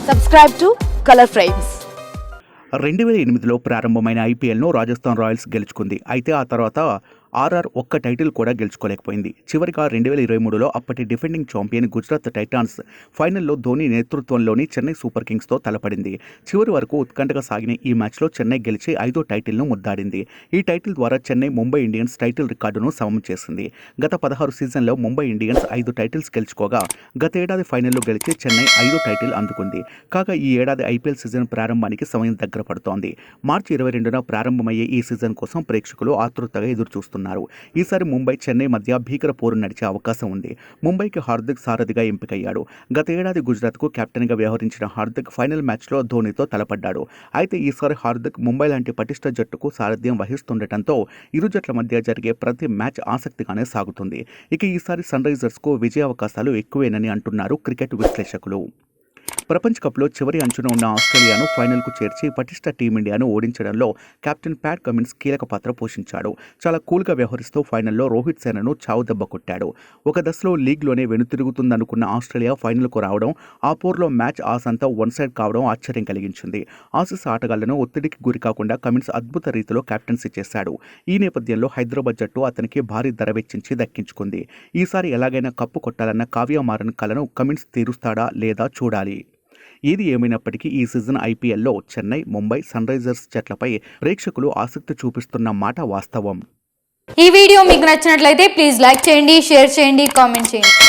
Subscribe to Color Frames. 2008లో ప్రారంభమైన ఐపీఎల్ను Rajasthan Royals గెలుచుకుంది. అయితే ఆ తర్వాత ఆర్ఆర్ ఒక్క టైటిల్ కూడా గెలుచుకోలేకపోయింది. చివరిగా 2023లో అప్పటి డిఫెండింగ్ ఛాంపియన్ గుజరాత్ టైటాన్స్ ఫైనల్లో ధోని నేతృత్వంలోని చెన్నై సూపర్ కింగ్స్తో తలపడింది. చివరి వరకు ఉత్కంఠగా సాగిన ఈ మ్యాచ్లో చెన్నై గెలిచి 5వ టైటిల్ను ముద్దాడింది. ఈ టైటిల్ ద్వారా చెన్నై ముంబై ఇండియన్స్ టైటిల్ రికార్డును సమం చేసింది. గత 16 సీజన్లో ముంబై ఇండియన్స్ 5 టైటిల్స్ గెలుచుకోగా గత ఏడాది ఫైనల్లో గెలిచి చెన్నై 5వ టైటిల్ అందుకుంది. కాగా ఈ ఏడాది ఐపీఎల్ సీజన్ ప్రారంభానికి సమయం దగ్గర పడుతోంది. మార్చి 22న ప్రారంభమయ్యే ఈ సీజన్ కోసం ప్రేక్షకులు ఆతృతగా ఎదురుచూస్తున్నారు. ఈసారి ముంబై చెన్నై మధ్య భీకర పోరు నడిచే అవకాశం ఉంది. ముంబైకి హార్దిక్ సారథిగా ఎంపికయ్యాడు. గత ఏడాది గుజరాత్కు కెప్టెన్గా వ్యవహరించిన హార్దిక్ ఫైనల్ మ్యాచ్లో ధోనితో తలపడ్డాడు. అయితే ఈసారి హార్దిక్ ముంబై లాంటి పటిష్ట జట్టుకు సారథ్యం వహిస్తుండటంతో ఇరు జట్ల మధ్య జరిగే ప్రతి మ్యాచ్ ఆసక్తిగానే సాగుతుంది. ఇక ఈసారి సన్ రైజర్స్కు విజయావకాశాలు ఎక్కువేనని అంటున్నారు క్రికెట్ విశ్లేషకులు. ప్రపంచ కప్లో చివరి అంచున ఉన్న ఆస్ట్రేలియాను ఫైనల్కు చేర్చి పటిష్ట టీమిండియాను ఓడించడంలో కెప్టెన్ ప్యాట్ కమిన్స్ కీలక పాత్ర పోషించాడు. చాలా కూల్గా వ్యవహరిస్తూ ఫైనల్లో రోహిత్ సేనను చావుదెబ్బ కొట్టాడు. ఒక దశలో లీగ్లోనే వెనుతిరుగుతుందనుకున్న ఆస్ట్రేలియా ఫైనల్కు రావడం, ఆ పోర్లో మ్యాచ్ ఆసంతా వన్ సైడ్ కావడం ఆశ్చర్యం కలిగించింది. ఆసీస్ ఆటగాళ్లను ఒత్తిడికి గురి కాకుండా కమిన్స్ అద్భుత రీతిలో కెప్టెన్సీ చేశాడు. ఈ నేపథ్యంలో హైదరాబాద్ జట్టు అతనికి భారీ ధర వెచ్చించి దక్కించుకుంది. ఈసారి ఎలాగైనా కప్పు కొట్టాలన్న కావ్యమారన్ కలను కమిన్స్ తీరుస్తాడా లేదా చూడాలి. ఏది ఏమైనప్పటికీ ఈ సీజన్ ఐపీఎల్లో చెన్నై, ముంబై, సన్ రైజర్స్ జట్లపై ప్రేక్షకులు ఆసక్తి చూపిస్తున్న మాట వాస్తవం. ఈ వీడియో మీకు నచ్చినట్లయితే ప్లీజ్ లైక్ చేయండి, షేర్ చేయండి, కామెంట్ చేయండి.